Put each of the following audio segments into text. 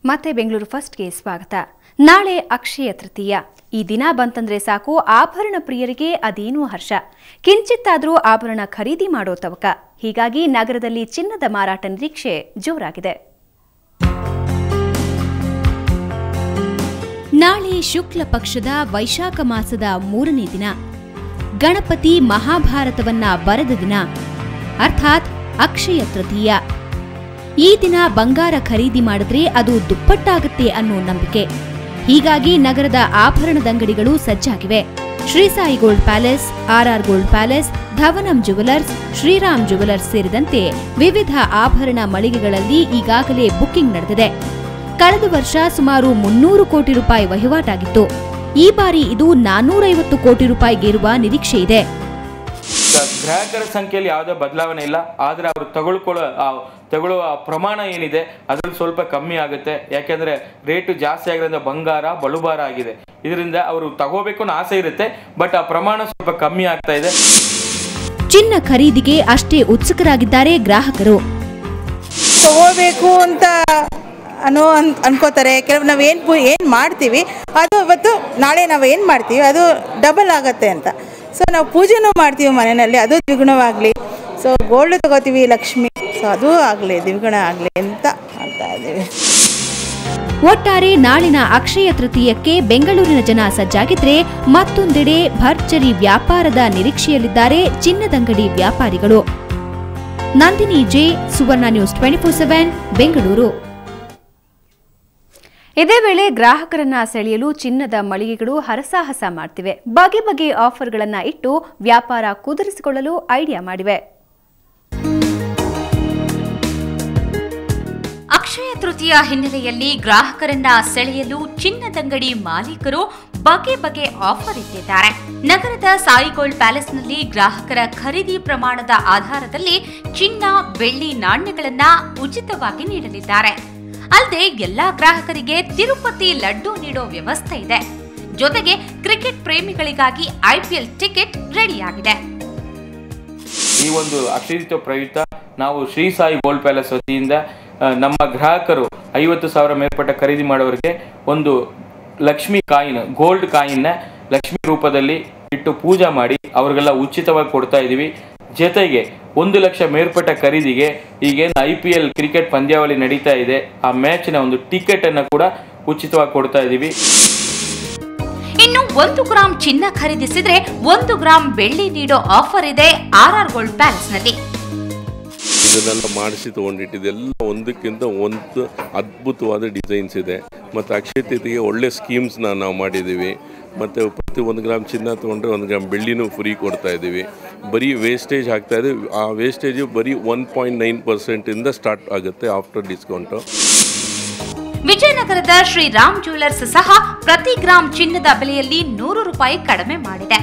ಮತ್ತೆ ಬೆಂಗಳೂರು ಫಸ್ಟ್ಗೆ ಸ್ವಾಗತ. ನಾಳೆ ಅಕ್ಷಯ ತೃತೀಯ. ಈ ದಿನ ಬಂತಂದ್ರೆ ಸಾಕು ಆಭರಣ ಪ್ರಿಯರಿಗೆ ಅದೇನೂ ಹರ್ಷ. ಕಿಂಚಿತ್ತಾದರೂ ಆಭರಣ ಖರೀದಿ ಮಾಡೋ ತವಕ. ಹೀಗಾಗಿ ನಗರದಲ್ಲಿ ಚಿನ್ನದ ಮಾರಾಟ ನಿರೀಕ್ಷೆ ಜೋರಾಗಿದೆ. ನಾಳೆ ಶುಕ್ಲ ಪಕ್ಷದ ವೈಶಾಖ ಮಾಸದ 3ನೇ ದಿನ. ಗಣಪತಿ ಮಹಾಭಾರತವನ್ನ ಬರೆದ ದಿನ, ಅರ್ಥಾತ್ ಅಕ್ಷಯ ತೃತೀಯ. ಈ ದಿನ ಬಂಗಾರ ಖರೀದಿ ಮಾಡಿದ್ರೆ ಅದು ದುಪ್ಪಟ್ಟಾಗುತ್ತೆ ಅನ್ನೋ ನಂಬಿಕೆ. ಹೀಗಾಗಿ ನಗರದ ಆಭರಣದಂಗಡಿಗಳು ಸಜ್ಜಾಗಿವೆ. Shri Sai gold palace, R R gold palace, Dhavanam jewellers, Shriram jewellers ಸೇರಿದಂತೆ ವಿವಿಧ ಆಭರಣ ಮಳಿಗೆಗಳಲ್ಲಿ ಈಗಾಗಲೇ ಬುಕಿಂಗ್ ನಡೆದಿದೆ. ಕಳೆದ ವರ್ಷ ಸುಮಾರು 300 ಕೋಟಿ ರೂಪಾಯಿ ವಹಿವಾಟಾಗಿತ್ತು. ಈ ಬಾರಿ ಇದು 450 ಕೋಟಿ ರೂಪಾಯಿಗೇರುವ ನಿರೀಕ್ಷೆ ಇದೆ. ಗ್ರಾಹಕರ ಸಂಖ್ಯೆಯಲ್ಲಿ ಯಾವುದೇ ಬದಲಾವಣೆ ಇಲ್ಲ. ಆದರೆ ಅವರು ತಗೊಳ್ಳುವ ಪ್ರಮಾಣ ಏನಿದೆ ಅದರಲ್ಲಿ ಸ್ವಲ್ಪ ಕಮ್ಮಿ ಆಗುತ್ತೆ. ಯಾಕೆಂದ್ರೆ ರೇಟು ಜಾಸ್ತಿ ಆಗಿರೋದ್ರಿಂದ ಬಂಗಾರ ಬಲುಬಾರ ಆಗಿದೆ. ಇದರಿಂದ ಅವರು ತಗೋಬೇಕು ಅನ್ನೋ ಆಸೆ ಇರುತ್ತೆ, ಬಟ್ ಆ ಪ್ರಮಾಣ ಸ್ವಲ್ಪ ಕಮ್ಮಿ ಆಗ್ತಾ ಇದೆ. ಚಿನ್ನ ಖರೀದಿಗೆ ಅಷ್ಟೇ ಉತ್ಸುಕರಾಗಿದ್ದಾರೆ ಗ್ರಾಹಕರು. ತಗೋಬೇಕು ಅಂತ ಅನ್ಕೋತಾರೆ. ಕೆಲವು ನಾವು ಏನು ಮಾಡ್ತೀವಿ ಅದು ಇವತ್ತು ನಾಳೆ ನಾವು ಏನು ಮಾಡ್ತೀವಿ ಅದು ಡಬಲ್ ಆಗತ್ತೆ ಅಂತ. ಸೊ ನಾವು ಪೂಜೆನೂ ಮಾಡ್ತೀವಿ ಮನೆಯಲ್ಲಿ, ಅದು ದ್ವಿಗುಣವಾಗಲಿ. ಸೊ ಗೋಲ್ಡ್ ತಗೋತೀವಿ ಲಕ್ಷ್ಮಿ, ಸೊ ಅದು ಆಗಲಿ ದ್ವಿಗುಣ ಆಗಲಿ ಅಂತ ಮಾಡ್ತಾ ಇದ್ದೀವಿ. ಒಟ್ಟಾರೆ ನಾಳಿನ ಅಕ್ಷಯ ತೃತೀಯಕ್ಕೆ ಬೆಂಗಳೂರಿನ ಜನ ಸಜ್ಜಾಗಿದ್ರೆ, ಮತ್ತೊಂದೆಡೆ ಭರ್ಜರಿ ವ್ಯಾಪಾರದ ನಿರೀಕ್ಷೆಯಲ್ಲಿದ್ದಾರೆ ಚಿನ್ನದಂಗಡಿ ವ್ಯಾಪಾರಿಗಳು. ನಂದಿನಿ ಜೆ, ಸುವರ್ಣ ನ್ಯೂಸ್ 24/7 ಬೆಂಗಳೂರು. ಇದೇ ವೇಳೆ ಗ್ರಾಹಕರನ್ನ ಸೆಳೆಯಲು ಚಿನ್ನದ ಮಳಿಗೆಗಳು ಹರಸಾಹಸ ಮಾಡ್ತಿವೆ. ಬಗೆ ಬಗೆ ಆಫರ್ಗಳನ್ನ ಇಟ್ಟು ವ್ಯಾಪಾರ ಕುದುರಿಸಿಕೊಳ್ಳಲು ಐಡಿಯಾ ಮಾಡಿವೆ. ಅಕ್ಷಯ ತೃತೀಯ ಹಿನ್ನೆಲೆಯಲ್ಲಿ ಗ್ರಾಹಕರನ್ನ ಸೆಳೆಯಲು ಚಿನ್ನದಂಗಡಿ ಮಾಲೀಕರು ಬಗೆ ಬಗೆ ಆಫರ್ ಇಟ್ಟಿದ್ದಾರೆ. ನಗರದ ಸಾಯಿ ಗೋಲ್ಡ್ ಪ್ಯಾಲೇಸ್ನಲ್ಲಿ ಗ್ರಾಹಕರ ಖರೀದಿ ಪ್ರಮಾಣದ ಆಧಾರದಲ್ಲಿ ಚಿನ್ನ, ಬೆಳ್ಳಿ ನಾಣ್ಯಗಳನ್ನ ಉಚಿತವಾಗಿ ನೀಡಲಿದ್ದಾರೆ. ಅಲ್ಲದೆ ಎಲ್ಲಾ ಗ್ರಾಹಕರಿಗೆ ತಿರುಪತಿ ಲಡ್ಡು ನೀಡೋ ವ್ಯವಸ್ಥೆ ಇದೆ. ಜೊತೆಗೆ ಕ್ರಿಕೆಟ್ ಪ್ರೇಮಿಗಳಿಗಾಗಿ IPL ಟಿಕೆಟ್ ರೆಡಿಯಾಗಿದೆ. ಈ ಒಂದು ಅಕ್ಷಯ ತೃತೀಯ ಪ್ರಯುಕ್ತ ನಾವು ಶ್ರೀ ಸಾಯಿ ಗೋಲ್ಡ್ ಪ್ಯಾಲೇಸ್ ವತಿಯಿಂದ ನಮ್ಮ ಗ್ರಾಹಕರು 50,000 ಮೇಲ್ಪಟ್ಟ ಖರೀದಿ ಮಾಡೋರಿಗೆ ಒಂದು ಲಕ್ಷ್ಮಿ ಕಾಯಿನ್, ಗೋಲ್ಡ್ ಕಾಯಿನ್ನ ಲಕ್ಷ್ಮಿ ರೂಪದಲ್ಲಿ ಇಟ್ಟು ಪೂಜೆ ಮಾಡಿ ಅವ್ರಿಗೆಲ್ಲ ಉಚಿತವಾಗಿ ಕೊಡ್ತಾ ಇದ್ದೀವಿ. ಜೊತೆಗೆ 1 ಲಕ್ಷ ಮೇಲ್ಪಟ್ಟ ಖರೀದಿಗೆ ಈಗೇನು IPL ಕ್ರಿಕೆಟ್ ಪಂದ್ಯಾವಳಿ ನಡೀತಾ ಇದೆ, ಆ ಮ್ಯಾಚ್ನ ಒಂದು ಟಿಕೆಟ್ ಅನ್ನು ಕೂಡ ಉಚಿತವಾಗಿ ಕೊಡ್ತಾ ಇದ್ದೀವಿ. ಇನ್ನು 1 ಗ್ರಾಂ ಚಿನ್ನ ಖರೀದಿಸಿದ್ರೆ 1 ಗ್ರಾಂ ಬೆಳ್ಳಿ ನೀಡೋ ಆಫರ್ ಇದೆ ಆರ್ಆರ್ ಗೋಲ್ಡ್ ಪ್ಯಾಲೇಸ್ ನಲ್ಲಿ. ಇದನ್ನೆಲ್ಲ ಮಾಡಿಸಿ ತಗೊಂಡಿಟ್ಟಿದೆಲ್ಲ ಒಂದಕ್ಕಿಂತ ಒಂದು ಅದ್ಭುತವಾದ ಡಿಸೈನ್ಸ್ ಇದೆ. ಮತ್ತು ಅಕ್ಷಯ ತೃತೀಯಗೆ ಒಳ್ಳೆ ಸ್ಕೀಮ್ಸ್ನ ನಾವು ಮಾಡಿದ್ದೀವಿ. ಮತ್ತು ಪ್ರತಿ 1 ಗ್ರಾಮ್ ಚಿನ್ನ ತೊಗೊಂಡ್ರೆ 1 ಗ್ರಾಮ್ ಬೆಳ್ಳಿನೂ ಫ್ರೀ ಕೊಡ್ತಾ ಇದ್ದೀವಿ. ಬರೀ ವೇಸ್ಟೇಜ್ ಆಗ್ತಾ ಇದೆ. ಆ ವೇಸ್ಟೇಜು ಬರೀ 1.9% ಸ್ಟಾರ್ಟ್ ಆಗುತ್ತೆ ಆಫ್ಟರ್ ಡಿಸ್ಕೌಂಟು. ವಿಜಯನಗರದ ಶ್ರೀರಾಮ್ ಜ್ಯುವೆಲರ್ಸ್ ಸಹ ಪ್ರತಿ ಗ್ರಾಮ್ ಚಿನ್ನದ ಬೆಲೆಯಲ್ಲಿ 100 ರೂಪಾಯಿ ಕಡಿಮೆ ಮಾಡಿದೆ.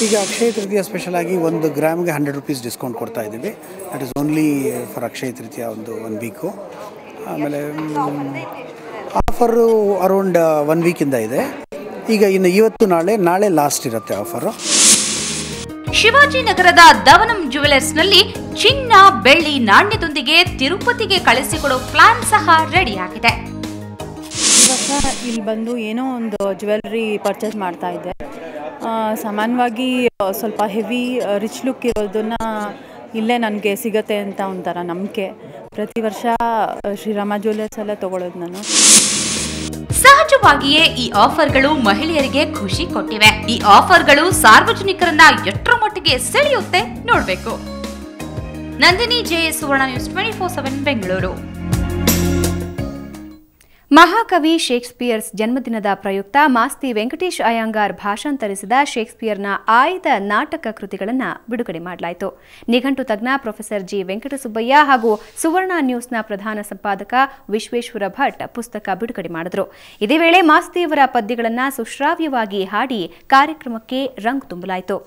ಈಗ ಅಕ್ಷಯ ತೃತೀಯ ಸ್ಪೆಷಲ್ ಆಗಿ 1 ಗ್ರಾಮ್ಗೆ 100 ರೂಪೀಸ್ ಡಿಸ್ಕೌಂಟ್ ಕೊಡ್ತಾ ಇದ್ದೀವಿ. That is only for Akshaya Tritiya ಒಂದು 1 ವೀಕು. ಆಮೇಲೆ ಆಫರು ಅರೌಂಡ್ 1 ವೀಕಿಂದ ಇದೆ. ಈಗ ಇನ್ನು ಇವತ್ತು ನಾಳೆ ಲಾಸ್ಟ್ ಇರುತ್ತೆ ಆಫರು. ಶಿವಾಜಿನಗರದ ಧವನಂ ಜ್ಯುವೆಲರ್ಸ್ನಲ್ಲಿ ಚಿನ್ನ, ಬೆಳ್ಳಿ ನಾಣ್ಯದೊಂದಿಗೆ ತಿರುಪತಿಗೆ ಕಳಿಸಿಕೊಡೋ ಪ್ಲಾನ್ ಸಹ ರೆಡಿಯಾಗಿದೆ. ಇವಾಗ ಇಲ್ಲಿ ಬಂದು ಏನೋ ಒಂದು ಜ್ಯುವೆಲ್ರಿ ಪರ್ಚೇಸ್ ಮಾಡ್ತಾ ಇದ್ದೆ. ಸಾಮಾನ್ಯವಾಗಿ ಸ್ವಲ್ಪ ಹೆವಿ ರಿಚ್ ಲುಕ್ ಇರೋದನ್ನ ಇಲ್ಲೇ ನನಗೆ ಸಿಗತ್ತೆ ಅಂತ ಒಂಥರ ನಂಬಿಕೆ. ಪ್ರತಿ ವರ್ಷ ಶ್ರೀರಾಮ ಜ್ಯುವೆಲರ್ಸ್ ಎಲ್ಲ ತಗೊಳ್ಳೋದು ನಾನು. ಸಹಜವಾಗಿಯೇ ಈ ಆಫರ್ಗಳು ಮಹಿಳೆಯರಿಗೆ ಖುಷಿ ಕೊಟ್ಟಿವೆ. ಈ ಆಫರ್ಗಳು ಸಾರ್ವಜನಿಕರನ್ನ ಎಷ್ಟರ ಮಟ್ಟಿಗೆ ಸೆಳೆಯುತ್ತೆ ನೋಡಬೇಕು. ನಂದಿನಿ ಜೆ, ಸುವರ್ಣ ನ್ಯೂಸ್ 24/7 ಬೆಂಗಳೂರು. ಮಹಾಕವಿ ಶೇಕ್ಸ್ಪಿಯರ್ಸ್ ಜನ್ಮದಿನದ ಪ್ರಯುಕ್ತ ಮಾಸ್ತಿ ವೆಂಕಟೇಶ್ ಅಯ್ಯಂಗಾರ್ ಭಾಷಾಂತರಿಸಿದ ಶೇಕ್ಸ್ಪಿಯರ್ನ ಆಯ್ದ ನಾಟಕ ಕೃತಿಗಳನ್ನು ಬಿಡುಗಡೆ ಮಾಡಲಾಯಿತು. ನಿಘಂಟು ತಜ್ಞ ಪ್ರೊಫೆಸರ್ ಜಿ ವೆಂಕಟಸುಬ್ಬಯ್ಯ ಹಾಗೂ ಸುವರ್ಣ ನ್ಯೂಸ್ನ ಪ್ರಧಾನ ಸಂಪಾದಕ ವಿಶ್ವೇಶ್ವರ ಭಟ್ ಪುಸ್ತಕ ಬಿಡುಗಡೆ ಮಾಡಿದರು. ಇದೇ ವೇಳೆ ಮಾಸ್ತಿಯವರ ಪದ್ಯಗಳನ್ನು ಸುಶ್ರಾವ್ಯವಾಗಿ ಹಾಡಿ ಕಾರ್ಯಕ್ರಮಕ್ಕೆ ರಂಗು ತುಂಬಲಾಯಿತು.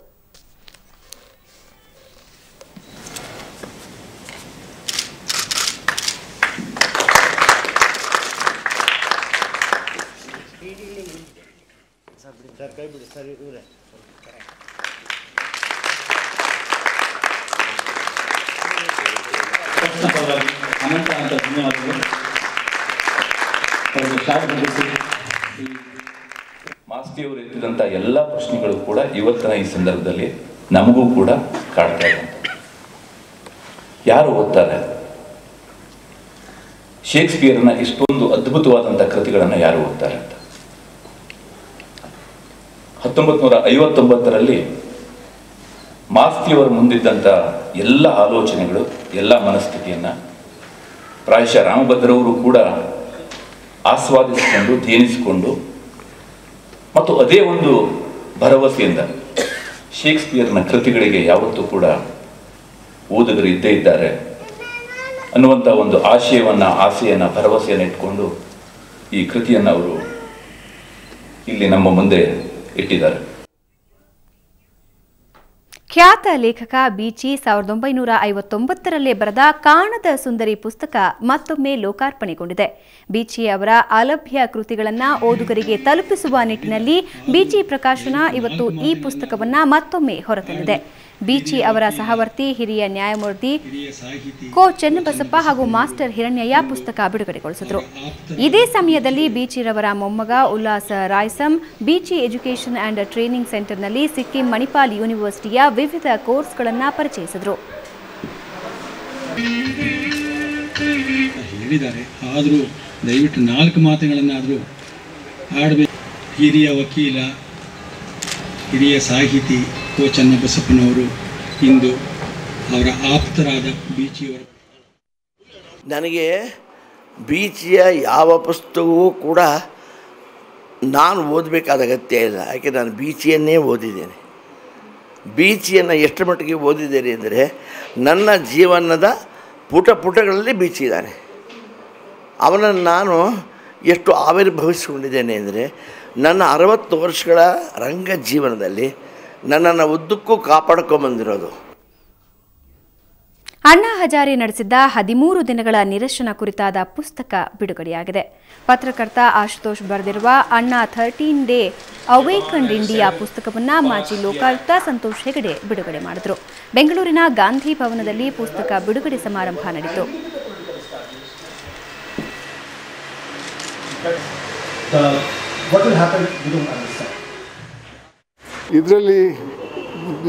ಸರ್ ಕೈ ಬಿಡಿ ಸರ್ ಇವರೇ. ಅನಂತ ಧನ್ಯವಾದಗಳು. ಮಾಸ್ತಿಯವರು ಎತ್ತಿದಂಥ ಎಲ್ಲ ಪ್ರಶ್ನೆಗಳು ಕೂಡ ಇವತ್ತಿನ ಈ ಸಂದರ್ಭದಲ್ಲಿ ನಮಗೂ ಕೂಡ ಕಾಡ್ತಾ ಇದೆ. ಯಾರು ಓದ್ತಾರೆ ಶೇಕ್ಸ್ಪಿಯರ್ನ ಇಷ್ಟೊಂದು ಅದ್ಭುತವಾದಂಥ ಕೃತಿಗಳನ್ನು ಯಾರು ಓದ್ತಾರೆ ಅಂತ. 1959ರಲ್ಲಿ ಮಾಸ್ತಿಯವರ ಮುಂದಿದ್ದಂಥ ಎಲ್ಲ ಆಲೋಚನೆಗಳು, ಎಲ್ಲ ಮನಸ್ಥಿತಿಯನ್ನು ಪ್ರಾಯಶಃ ರಾಮಭದ್ರವರು ಕೂಡ ಆಸ್ವಾದಿಸಿಕೊಂಡು ಧ್ಯಾನಿಸಿಕೊಂಡು ಮತ್ತು ಅದೇ ಒಂದು ಭರವಸೆಯಿಂದ ಶೇಕ್ಸ್ಪಿಯರ್ನ ಕೃತಿಗಳಿಗೆ ಯಾವತ್ತೂ ಕೂಡ ಓದುಗರು ಇದ್ದೇ ಇದ್ದಾರೆ ಅನ್ನುವಂಥ ಒಂದು ಆಸೆಯನ್ನು ಭರವಸೆಯನ್ನು ಇಟ್ಕೊಂಡು ಈ ಕೃತಿಯನ್ನು ಅವರು ಇಲ್ಲಿ ನಮ್ಮ ಮುಂದೆ ಇಟ್ಟಿದ್ದಾರೆ. ಖ್ಯಾತ ಲೇಖಕ ಬೀಚಿ 1959ರಲ್ಲೇ ಬರೆದ ಕಾಣದ ಸುಂದರಿ ಪುಸ್ತಕ ಮತ್ತೊಮ್ಮೆ ಲೋಕಾರ್ಪಣೆಗೊಂಡಿದೆ. ಬೀಚಿ ಅವರ ಅಲಭ್ಯ ಕೃತಿಗಳನ್ನು ಓದುಗರಿಗೆ ತಲುಪಿಸುವ ನಿಟ್ಟಿನಲ್ಲಿ ಬೀಚಿ ಪ್ರಕಾಶನ ಇವತ್ತು ಈ ಪುಸ್ತಕವನ್ನು ಮತ್ತೊಮ್ಮೆ ಹೊರತಂದಿದೆ. ಬೀಚಿ ಅವರ ಸಹವರ್ತಿ ಹಿರಿಯ ನ್ಯಾಯಮೂರ್ತಿ ಕೋ ಚೆನ್ನಬಸಪ್ಪ ಹಾಗೂ ಮಾಸ್ಟರ್ ಹಿರಣ್ಯಯ್ಯ ಪುಸ್ತಕ ಬಿಡುಗಡೆಗೊಳಿಸಿದರು. ಇದೇ ಸಮಯದಲ್ಲಿ ಬೀಚಿರವರ ಮೊಮ್ಮಗ Ullas Rayasam Beechi education and training ಸೆಂಟರ್ನಲ್ಲಿ ಸಿಕ್ಕಿಂ ಮಣಿಪಾಲ್ ಯೂನಿವರ್ಸಿಟಿಯ ವಿವಿಧ ಕೋರ್ಸ್ಗಳನ್ನು ಪರಿಚಯಿಸಿದರು. ಹೇಳಿದ್ದಾರೆ, ಆದರೂ ದಯವಿಟ್ಟು 4 ಮಾತುಗಳನ್ನಾದರೂ ಆಡಬೇಕು. ಹಿರಿಯ ವಕೀಲ, ಹಿರಿಯ ಸಾಹಿತಿ ಕೋ ಚೆನ್ನಬಸಪ್ಪನವರು ಇಂದು ಅವರ ಆಪ್ತರಾದ ಬೀಚಿಯವರು. ನನಗೆ ಬೀಚಿಯ ಯಾವ ಪುಸ್ತಕವೂ ಕೂಡ ನಾನು ಓದಬೇಕಾದ ಅಗತ್ಯ ಇಲ್ಲ. ಯಾಕೆ ನಾನು ಬೀಚಿಯನ್ನೇ ಓದಿದ್ದೇನೆ. ಬೀಚಿಯನ್ನು ಎಷ್ಟು ಮಟ್ಟಿಗೆ ಓದಿದ್ದೇನೆ ಅಂದರೆ ನನ್ನ ಜೀವನದ ಪುಟಗಳಲ್ಲಿ ಬೀಚಿ ಇದ್ದಾನೆ. ಅವನನ್ನು ನಾನು ಎಷ್ಟು ಆವಿರ್ಭವಿಸಿಕೊಂಡಿದ್ದೇನೆ ಅಂದರೆ ನನ್ನ 60 ವರ್ಷಗಳ ರಂಗ ಜೀವನದಲ್ಲಿ ನನ್ನನ್ನು ಉದ್ದಕ್ಕೂ ಕಾಪಾಡ್ಕೊಂಬಂದಿರೋದು. ಅಣ್ಣಾ ಹಜಾರೆ ನಡೆಸಿದ್ದ 13 ದಿನಗಳ ನಿರಶನ ಕುರಿತಾದ ಪುಸ್ತಕ ಬಿಡುಗಡೆಯಾಗಿದೆ. ಪತ್ರಕರ್ತ ಆಶುತೋಷ್ ಬರೆದಿರುವ ಅಣ್ಣಾ 13 ಡೇ ಅವೇಕನ್ಡ್ ಇಂಡಿಯಾ ಪುಸ್ತಕವನ್ನು ಮಾಜಿ ಲೋಕಾಯುಕ್ತ ಸಂತೋಷ್ ಹೆಗಡೆ ಬಿಡುಗಡೆ ಮಾಡಿದರು. ಬೆಂಗಳೂರಿನ ಗಾಂಧಿ ಭವನದಲ್ಲಿ ಪುಸ್ತಕ ಬಿಡುಗಡೆ ಸಮಾರಂಭ ನಡೆಯಿತು. ಇದರಲ್ಲಿ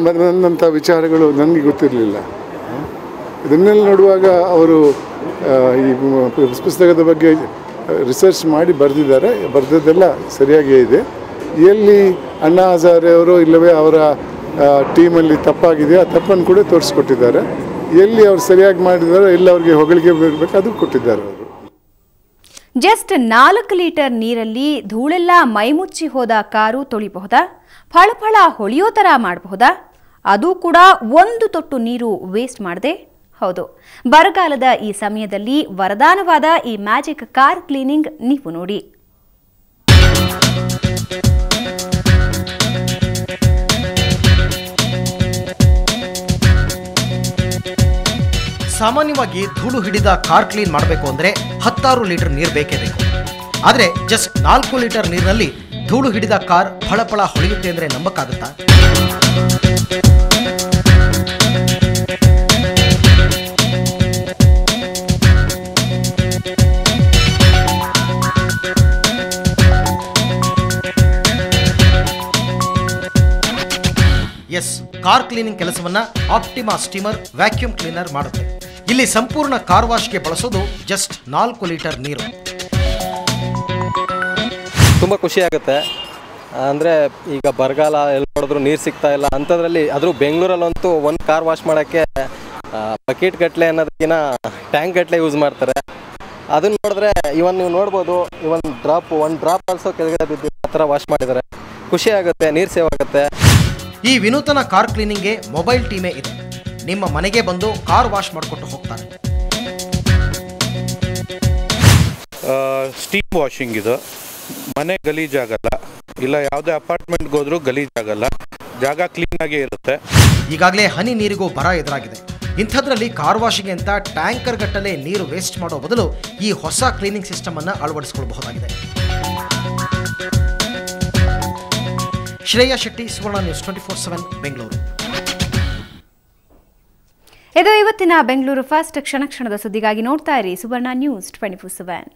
ಬಂದಂಥ ವಿಚಾರಗಳು ನನಗೆ ಗೊತ್ತಿರಲಿಲ್ಲ. ಇದನ್ನೆಲ್ಲ ನೋಡುವಾಗ ಅವರು ಈ ಪುಸ್ತಕದ ಬಗ್ಗೆ ರಿಸರ್ಚ್ ಮಾಡಿ ಬರೆದಿದ್ದಾರೆ. ಬರೆದದ್ದೆಲ್ಲ ಸರಿಯಾಗಿಯೇ ಇದೆ. ಎಲ್ಲಿ ಅಣ್ಣಾ ಹಜಾರೆ ಅವರು ಇಲ್ಲವೇ ಅವರ ಟೀಮಲ್ಲಿ ತಪ್ಪಾಗಿದೆ ಆ ತಪ್ಪನ್ನು ಕೂಡ ತೋರಿಸ್ಕೊಟ್ಟಿದ್ದಾರೆ. ಎಲ್ಲಿ ಅವರು ಸರಿಯಾಗಿ ಮಾಡಿದಾರೋ ಎಲ್ಲಿ ಅವ್ರಿಗೆ ಹೊಗಳಿಕೆ ಬರಬೇಕು ಅದು ಕೊಟ್ಟಿದ್ದಾರೆ ಅವರು. ಜಸ್ಟ್ 4 ಲೀಟರ್ ನೀರಲ್ಲಿ ಧೂಳೆಲ್ಲ ಮೈಮುಚ್ಚಿ ಹೋದ ಕಾರು ತೊಳಿಬಹುದಾ? ಫಳಫಳ ಹೊಳೆಯೋ ಥರ ಮಾಡಬಹುದಾ? ಅದು ಕೂಡ 1 ತೊಟ್ಟು ನೀರು ವೇಸ್ಟ್ ಮಾಡದೆ? ಹೌದು, ಬರಗಾಲದ ಈ ಸಮಯದಲ್ಲಿ ವರದಾನವಾದ ಈ ಮ್ಯಾಜಿಕ್ ಕಾರ್ ಕ್ಲೀನಿಂಗ್ ನೀವು ನೋಡಿ. ಸಾಮಾನ್ಯವಾಗಿ ಧೂಳು ಹಿಡಿದ ಕಾರ್ ಕ್ಲೀನ್ ಮಾಡಬೇಕು ಅಂದರೆ 16 ಲೀಟರ್ ನೀರು ಬೇಕೇ ಬೇಕು. ಆದರೆ ಜಸ್ಟ್ 4 ಲೀಟರ್ ನೀರಿನಲ್ಲಿ ಧೂಳು ಹಿಡಿದ ಕಾರ್ ಫಳಫಳ ಹೊಳೆಯುತ್ತೆ ಅಂದರೆ ನಂಬಕ್ಕಾಗುತ್ತಾ? ಎಸ್, ಕಾರ್ ಕ್ಲೀನಿಂಗ್ ಕೆಲಸವನ್ನ ಆಪ್ಟಿಮಾ ಸ್ಟೀಮರ್ ವ್ಯಾಕ್ಯೂಮ್ ಕ್ಲೀನರ್ ಮಾಡುತ್ತೆ. ಇಲ್ಲಿ ಸಂಪೂರ್ಣ ಕಾರ್ ವಾಶ್ಗೆ ಬಳಸೋದು ಜಸ್ಟ್ 4 ಲೀಟರ್ ನೀರು. ತುಂಬ ಖುಷಿ ಆಗುತ್ತೆ. ಅಂದರೆ ಈಗ ಬರಗಾಲ ಎಲ್ಲಿ ನೋಡಿದ್ರು ನೀರು ಸಿಗ್ತಾ ಇಲ್ಲ ಅಂಥದ್ರಲ್ಲಿ, ಆದರೂ ಬೆಂಗಳೂರಲ್ಲಂತೂ ಒಂದು ಕಾರ್ ವಾಶ್ ಮಾಡೋಕ್ಕೆ ಬಕೆಟ್ ಗಟ್ಟಲೆ ಅನ್ನೋದಕ್ಕಿಂತ ಟ್ಯಾಂಕ್ ಗಟ್ಟಲೆ ಯೂಸ್ ಮಾಡ್ತಾರೆ. ಅದನ್ನು ನೋಡಿದ್ರೆ ಇವನ್ ನೀವು ನೋಡ್ಬೋದು, ಒಂದು ಡ್ರಾಪ್ ಆಲ್ಸೋ ಕೆಳಗಡೆ ಬಿದ್ದು ಆ ಥರ ವಾಶ್ ಮಾಡಿದ್ದಾರೆ. ಖುಷಿ ಆಗುತ್ತೆ, ನೀರು ಸೇವ್ ಆಗುತ್ತೆ. ಈ ವಿನೂತನ ಕಾರ್ ಕ್ಲೀನಿಂಗ್ಗೆ ಮೊಬೈಲ್ ಟೀಮೇ ಇದೆ. ನಿಮ್ಮ ಮನೆಗೆ ಬಂದು ಕಾರ್ ವಾಶ್ ಮಾಡಿಕೊಟ್ಟು ಹೋಗ್ತಾರೆ. ಸ್ಟೀಮ್ ವಾಷಿಂಗ್ ಇದು. ಮನೆ ಗಲೀಜಾಗಲ್ಲ, ಇಲ್ಲ ಯಾವುದೇ ಅಪಾರ್ಟ್ಮೆಂಟ್ಗೆ ಹೋದ್ರೂ ಗಲೀಜಾಗಲ್ಲ, ಜಾಗ ಕ್ಲೀನಾಗೇ ಇರುತ್ತೆ. ಈಗಾಗಲೇ ಹನಿ ನೀರಿಗೂ ಬರ ಎದುರಾಗಿದೆ. ಇಂಥದ್ರಲ್ಲಿ ಕಾರ್ ವಾಶಿಂಗ್ ಅಂತ ಟ್ಯಾಂಕರ್ ಗಟ್ಟಲೆ ನೀರು ವೇಸ್ಟ್ ಮಾಡೋ ಬದಲು ಈ ಹೊಸ ಕ್ಲೀನಿಂಗ್ ಸಿಸ್ಟಮ್ ಅನ್ನು ಅಳವಡಿಸಿಕೊಳ್ಳಬಹುದಾಗಿದೆ. ಶ್ರೇಯಾ ಶೆಟ್ಟಿ, ಸುವರ್ಣ ನ್ಯೂಸ್ 24/7 ಬೆಂಗಳೂರು. ಇದು ಇವತ್ತಿನ ಬೆಂಗಳೂರು ಫಸ್ಟ್. ಕ್ಷಣ ಕ್ಷಣದ ಸುದ್ದಿಗಾಗಿ ನೋಡ್ತಾ ಇರಿ ಸುವರ್ಣ ನ್ಯೂಸ್ 24/7.